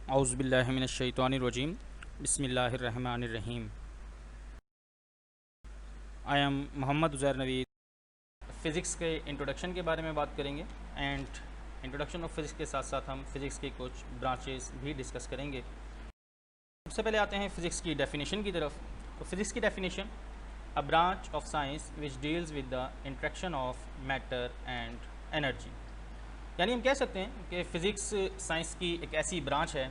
औज़ुबिल्लाहि मिनश्शैतानिर्रजीम बिस्मिल्लाहिर्रहमानिर्रहीम। I am Mohammad Uzair Naveed. Physics के इंट्रोडक्शन के बारे में बात करेंगे एंड इंट्रोडक्शन ऑफ फ़िज़िक्स के साथ साथ हम फ़िज़िक्स के कुछ ब्रांचेस भी डिस्कस करेंगे। सबसे पहले आते हैं फ़िज़िक्स की डेफिनेशन की तरफ। तो फ़िज़िक्स की definition, a branch of science which deals with the interaction of matter and energy. यानी हम कह सकते हैं कि फ़िज़िक्स साइंस की एक ऐसी ब्रांच है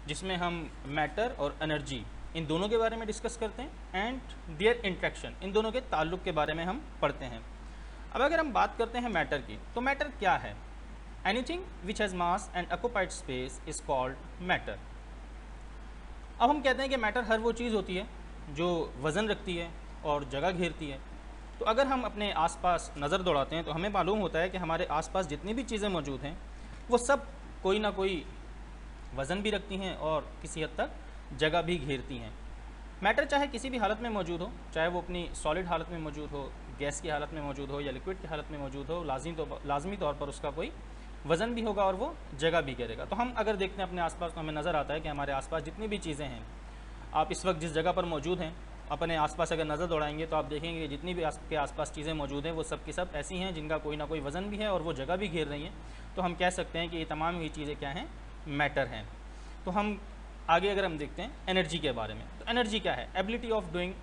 जिसमें हम मैटर और एनर्जी इन दोनों के बारे में डिस्कस करते हैं एंड देयर इंट्रैक्शन, इन दोनों के ताल्लुक़ के बारे में हम पढ़ते हैं। अब अगर हम बात करते हैं मैटर की, तो मैटर क्या है? Anything which has mass and occupied space is called matter. अब हम कहते हैं कि मैटर हर वो चीज़ होती है जो वज़न रखती है और जगह घेरती है। तो अगर हम अपने आसपास नज़र दौड़ाते हैं तो हमें मालूम होता है कि हमारे आसपास जितनी भी चीज़ें मौजूद हैं वो सब कोई ना कोई वज़न भी रखती हैं और किसी हद तक जगह भी घेरती हैं। मैटर चाहे किसी भी हालत में मौजूद हो, चाहे वो अपनी सॉलिड हालत में मौजूद हो, गैस की हालत में मौजूद हो या लिक्विड की हालत में मौजूद हो, लाजमी तौर पर उसका कोई वज़न भी होगा और वो जगह भी घेरेगा। तो हम अगर देखते हैं अपने आसपास तो हमें नज़र आता है कि हमारे आसपास जितनी भी चीज़ें हैं, आप इस वक्त जिस जगह पर मौजूद हैं अपने आसपास अगर नज़र दौड़ाएंगे तो आप देखेंगे कि जितनी भी आपके आसपास चीज़ें मौजूद हैं वो सब की सब ऐसी हैं जिनका कोई ना कोई वज़न भी है और वो जगह भी घेर रही हैं। तो हम कह सकते हैं कि ये तमाम ही चीज़ें क्या हैं? मैटर हैं। तो हम आगे अगर हम देखते हैं एनर्जी के बारे में, तो एनर्जी क्या है? Ability of doing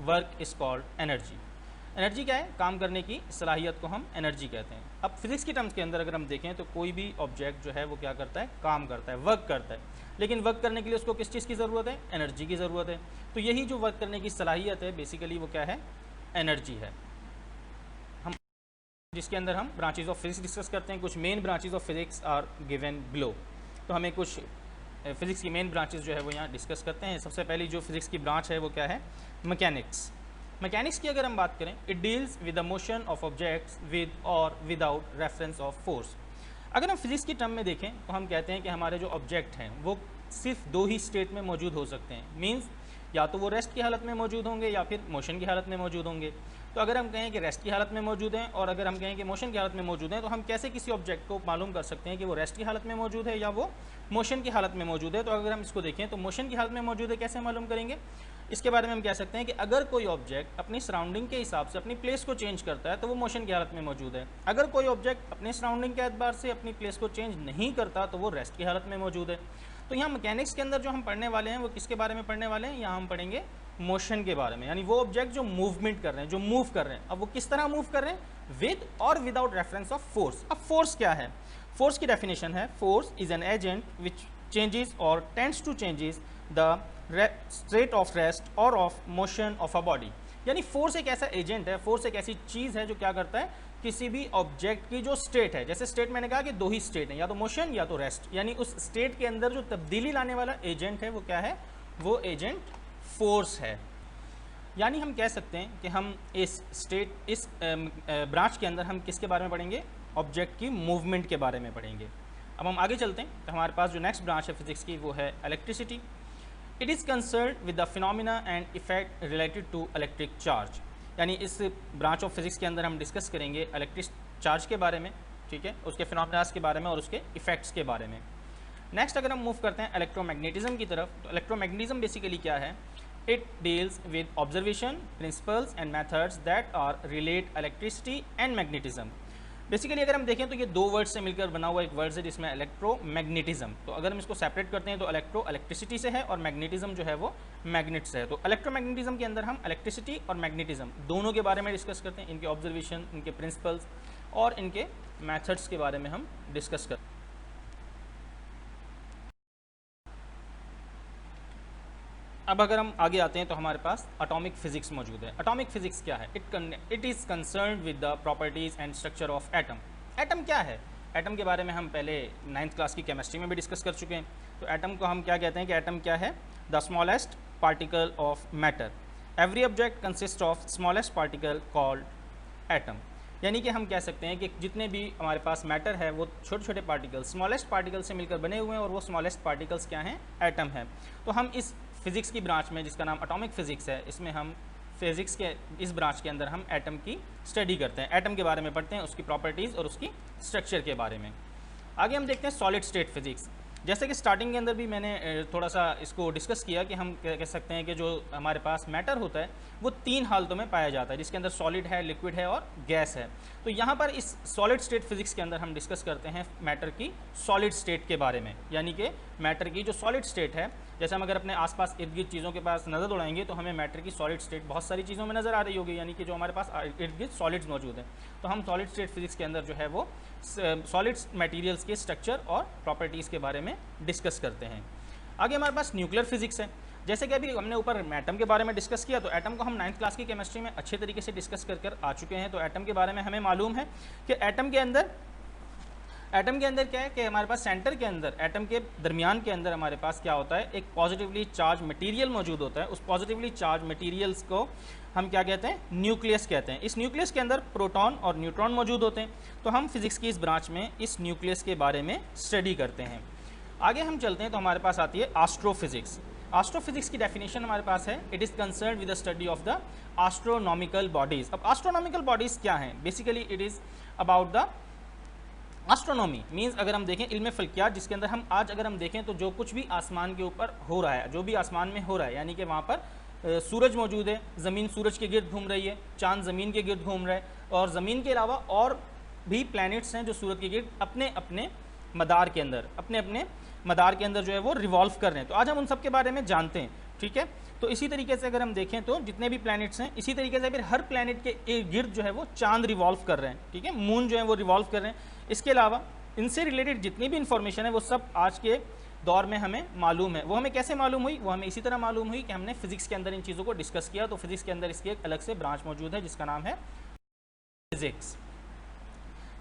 work is called energy. Energy क्या है? काम करने की सलाहियत को हम एनर्जी कहते हैं। अब फिज़िक्स की टर्म्स के अंदर अगर हम देखें तो कोई भी ऑब्जेक्ट जो है वो क्या करता है? काम करता है, वर्क करता है। लेकिन वर्क करने के लिए उसको किस चीज़ की ज़रूरत है? एनर्जी की ज़रूरत है। तो यही जो वर्क करने की सलाहियत है बेसिकली वो क्या है? एनर्जी है। हम जिसके अंदर हम ब्रांचेज ऑफ फिज़िक्स डिस्कस करते हैं। कुछ main branches of physics are given below. तो हमें कुछ फिज़िक्स की मेन ब्रांचेज जो है वो यहाँ डिस्कस करते हैं। सबसे पहली जो फिज़िक्स की ब्रांच है वो क्या है? मैकेनिक्स। मैकेनिक्स की अगर हम बात करें, it deals with the motion of objects with और विदाउट रेफरेंस ऑफ फोर्स। अगर हम फिज़िक्स की टर्म में देखें तो हम कहते हैं कि हमारे जो ऑब्जेक्ट हैं वो सिर्फ दो ही स्टेट में मौजूद हो सकते हैं। मींस या तो वो रेस्ट की हालत में मौजूद होंगे या फिर मोशन की हालत में मौजूद होंगे। तो अगर हम कहें कि रेस्ट की हालत में मौजूद हैं और अगर हम कहें कि मोशन की हालत में मौजूद हैं, तो हम कैसे किसी ऑब्जेक्ट को मालूम कर सकते हैं कि वो रेस्ट की हालत में मौजूद है या वो मोशन की हालत में मौजूद है? तो अगर हम इसको देखें तो मोशन की हालत में मौजूद है कैसे मालूम करेंगे? इसके बारे में हम कह सकते हैं कि अगर कोई ऑब्जेक्ट अपनी सराउंडिंग के हिसाब से अपनी प्लेस को चेंज करता है तो वो मोशन की हालत में मौजूद है। अगर कोई ऑब्जेक्ट अपने सराउंडिंग के एतबार से अपनी प्लेस को चेंज नहीं करता तो वो रेस्ट की हालत में मौजूद है। तो यहाँ मैकेनिक्स के अंदर जो हम पढ़ने वाले हैं वो किसके बारे में पढ़ने वाले हैं? यहाँ हम पढ़ेंगे मोशन के बारे में, यानी वो ऑब्जेक्ट जो मूवमेंट कर रहे हैं, जो मूव कर रहे हैं। अब वो किस तरह मूव कर रहे हैं? विद और विदाउट रेफरेंस ऑफ फोर्स। अब फोर्स क्या है? फोर्स की डेफिनेशन है, force is an agent which changes और tends to changes the state of rest और of motion of a body. यानी फोर्स एक ऐसा एजेंट है, फोर्स एक ऐसी चीज़ है जो क्या करता है? किसी भी ऑब्जेक्ट की जो स्टेट है, जैसे स्टेट मैंने कहा कि दो ही स्टेट है, या तो मोशन या तो रेस्ट, यानी उस स्टेट के अंदर जो तब्दीली लाने वाला एजेंट है वो क्या है? वो एजेंट फोर्स है। यानी हम कह सकते हैं कि हम इस ब्रांच के अंदर हम किसके बारे में पढ़ेंगे? ऑब्जेक्ट की मूवमेंट के बारे में पढ़ेंगे। अब हम आगे चलते हैं तो हमारे पास जो नेक्स्ट ब्रांच है फिजिक्स की वो है electricity. It is concern with the phenomena and effect related to electric charge. यानी इस ब्रांच ऑफ फिजिक्स के अंदर हम डिस्कस करेंगे इलेक्ट्रिक चार्ज के बारे में, ठीक है, उसके फिनोमिनास के बारे में और उसके इफेक्ट्स के बारे में। नेक्स्ट अगर हम मूव करते हैं इलेक्ट्रोमैग्नेटिज्म की तरफ, तो इलेक्ट्रोमैग्नेटिज्म बेसिकली क्या है? It deals with observation, principles and methods that are relate electricity and magnetism. Basically अगर हम देखें तो ये दो वर्ड से मिलकर बना हुआ एक वर्ड है जिसमें इलेक्ट्रोमैग्नेटिज्म। तो अगर हम इसको सेपरेट करते हैं तो इलेक्ट्रिसिटी से है और मैग्नेटिज्म जो है वो मैग्नेट से है। तो इलेक्ट्रोमैग्नेटिज्म के अंदर हम इलेक्ट्रिसिटी और मैग्नेटिज्म दोनों के बारे में डिस्कस करते हैं, इनके ऑब्जर्वेशन, इनके प्रिंसिपल्स और इनके मैथड्स के बारे में हम डिस्कस करते हैं। अब अगर हम आगे आते हैं तो हमारे पास एटॉमिक फिजिक्स मौजूद है। एटॉमिक फिजिक्स क्या है? It is concern with the properties and structure of atom. Atom क्या है? एटम के बारे में हम पहले 9th क्लास की केमिस्ट्री में भी डिस्कस कर चुके हैं। तो एटम को हम क्या कहते हैं कि एटम क्या है? The smallest particle of matter. Every object consist of smallest particle called atom. यानी कि हम कह सकते हैं कि जितने भी हमारे पास मैटर है वो छोटे छोटे पार्टिकल, स्मॉलेस्ट पार्टिकल से मिलकर बने हुए हैं और वो स्मॉलेस्ट पार्टिकल्स क्या हैं? एटम है। तो हम इस फिज़िक्स की ब्रांच में जिसका नाम एटॉमिक फ़िज़िक्स है, इसमें हम फिज़िक्स के इस ब्रांच के अंदर हम एटम की स्टडी करते हैं, एटम के बारे में पढ़ते हैं, उसकी प्रॉपर्टीज़ और उसकी स्ट्रक्चर के बारे में। आगे हम देखते हैं सॉलिड स्टेट फिज़िक्स। जैसे कि स्टार्टिंग के अंदर भी मैंने थोड़ा सा इसको डिस्कस किया कि हम कह सकते हैं कि जो हमारे पास मैटर होता है वो 3 हालतों में पाया जाता है, जिसके अंदर सॉलिड है, लिक्विड है और गैस है। तो यहाँ पर इस सॉलिड स्टेट फिजिक्स के अंदर हम डिस्कस करते हैं मैटर की सॉलिड स्टेट के बारे में, यानी कि मैटर की जो सॉलिड स्टेट है, जैसे हम अगर अपने आसपास इर्द गिर्द चीज़ों के पास नज़र दौड़ाएंगे तो हमें मैटर की सॉलिड स्टेट बहुत सारी चीज़ों में नज़र आ रही होगी, यानी कि जो हमारे पास इर्द गिर्द सॉलिड्स मौजूद हैं। तो हम सॉलिड स्टेट फिजिक्स के अंदर जो है वो सॉलिड मटेरियल्स के स्ट्रक्चर और प्रॉपर्टीज़ के बारे में डिस्कस करते हैं। आगे हमारे पास न्यूक्लियर फिजिक्स है। जैसे कि अभी हमने ऊपर एटम के बारे में डिस्कस किया, तो एटम को हम 9th क्लास की केमिस्ट्री में अच्छे तरीके से डिस्कस कर आ चुके हैं। तो एटम के बारे में हमें मालूम है कि एटम के अंदर क्या है कि हमारे पास सेंटर के अंदर, एटम के दरमियान के अंदर हमारे पास क्या होता है, एक पॉजिटिवली चार्ज मटेरियल मौजूद होता है। उस पॉजिटिवली चार्ज मटेरियल्स को हम क्या कहते हैं, न्यूक्लियस कहते हैं। इस न्यूक्लियस के अंदर प्रोटॉन और न्यूट्रॉन मौजूद होते हैं। तो हम फिजिक्स की इस ब्रांच में इस न्यूक्लियस के बारे में स्टडी करते हैं। आगे हम चलते हैं तो हमारे पास आती है एस्ट्रोफिजिक्स। एस्ट्रोफिजिक्स की डेफिनेशन हमारे पास है, it is concern with the study of the astronomical bodies. अब एस्ट्रोनॉमिकल बॉडीज़ क्या हैं? Basically it is about the astronomy means अगर हम देखें इल्म फल्कियात, जिसके अंदर हम आज अगर हम देखें तो जो कुछ भी आसमान के ऊपर हो रहा है, जो भी आसमान में हो रहा है, यानी कि वहाँ पर सूरज मौजूद है, ज़मीन सूरज के गिर्द घूम रही है, चांद ज़मीन के गिर्द घूम रहा है, और ज़मीन के अलावा और भी प्लैनेट्स हैं जो सूरज के गिर्द अपने अपने मदार के अंदर जो है वो रिवॉल्व कर रहे हैं। तो आज हम उन सब के बारे में जानते हैं, ठीक है। तो इसी तरीके से अगर हम देखें तो जितने भी प्लैनेट्स हैं, इसी तरीके से फिर हर प्लैनेट के गिर्द जो है वो चांद रिवॉल्व कर रहे हैं, ठीक है, मून जो है वो रिवॉल्व कर रहे हैं। इसके अलावा इनसे रिलेटेड जितनी भी इंफॉर्मेशन है वो सब आज के दौर में हमें मालूम है। वो हमें कैसे मालूम हुई? वो हमें इसी तरह मालूम हुई कि हमने फिजिक्स के अंदर इन चीज़ों को डिस्कस किया। तो फिजिक्स के अंदर इसकी एक अलग से ब्रांच मौजूद है जिसका नाम है physics.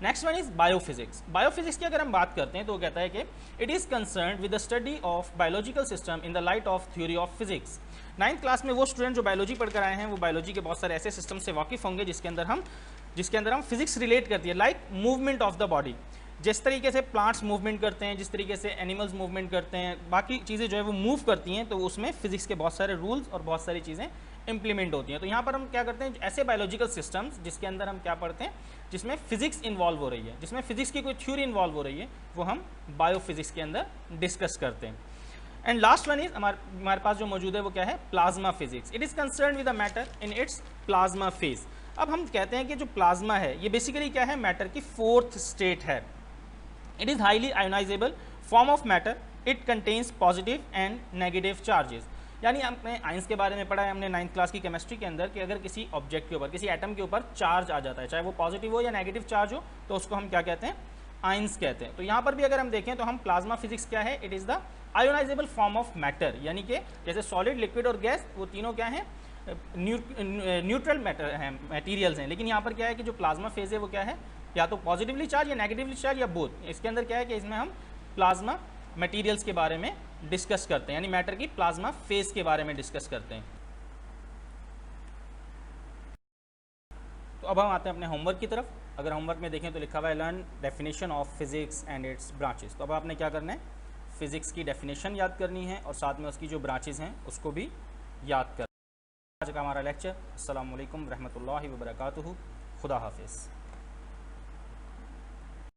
Next one is biophysics. Biophysics की अगर हम बात करते हैं तो वो कहता है कि it is concern with the study of biological system in the light of theory of physics. 9th class में वो स्टूडेंट जो बायोलॉजी पढ़कर आए हैं वो बायोलॉजी के बहुत सारे ऐसे सिस्टम से वाकिफ़ होंगे जिसके अंदर हम फिजिक्स रिलेट करती है, like movement of the body. जिस तरीके से प्लांट्स मूवमेंट करते हैं, जिस तरीके से एनिमल्स मूवमेंट करते हैं, बाकी चीज़ें जो है वो मूव करती हैं, तो उसमें फिजिक्स के बहुत सारे रूल्स और बहुत सारी चीज़ें इंप्लीमेंट होती हैं। तो यहाँ पर हम क्या करते हैं, ऐसे बायोलॉजिकल सिस्टम्स जिसके अंदर हम क्या पढ़ते हैं, जिसमें फिजिक्स इन्वॉल्व हो रही है, जिसमें फिजिक्स की कोई थ्योरी इन्वॉल्व हो रही है, वो हम बायोफिजिक्स के अंदर डिस्कस करते हैं। एंड लास्ट वन इज हमारे पास जो मौजूद है वो क्या है, plasma physics. It is concern with the matter in its plasma phase. अब हम कहते हैं कि जो प्लाज्मा है ये बेसिकली क्या है, मैटर की 4th स्टेट है। It is highly ionisable form of matter, it contains positive and negative charges. यानी हमने आइंस के बारे में पढ़ा है हमने 9th क्लास की केमिस्ट्री के अंदर कि अगर किसी ऑब्जेक्ट के ऊपर, किसी एटम के ऊपर चार्ज आ जाता है, चाहे वो पॉजिटिव हो या नेगेटिव चार्ज हो, तो उसको हम क्या कहते हैं, आइंस कहते हैं। तो यहाँ पर भी अगर हम देखें तो हम प्लाज्मा फिजिक्स क्या है, it is the ionisable form of matter, यानी कि जैसे सॉलिड, लिक्विड और गैस वो तीनों क्या हैं, न्यूट्रल मैटर हैं, मटेरियल्स हैं। लेकिन यहाँ पर क्या है कि जो प्लाज्मा फेज है वो क्या है, या तो पॉजिटिवली चार्ज या नेगेटिवली चार्ज या बोथ। इसके अंदर क्या है कि इसमें हम प्लाज्मा मटेरियल्स के बारे में डिस्कस करते हैं, यानी मैटर की प्लाज्मा फेज के बारे में डिस्कस करते हैं। तो अब हम आते हैं अपने होमवर्क की तरफ। अगर होमवर्क में देखें तो लिखा हुआ है learn definition of physics and it's branches. तो अब आपने क्या करना है, फिजिक्स की डेफिनेशन याद करनी है और साथ में उसकी जो ब्रांचेस हैं उसको भी याद करना है। आज का हमारा लेक्चर। अस्सलामु अलैकुम रहमतुल्लाहि व बरकातुहू। खुदा हाफिज़।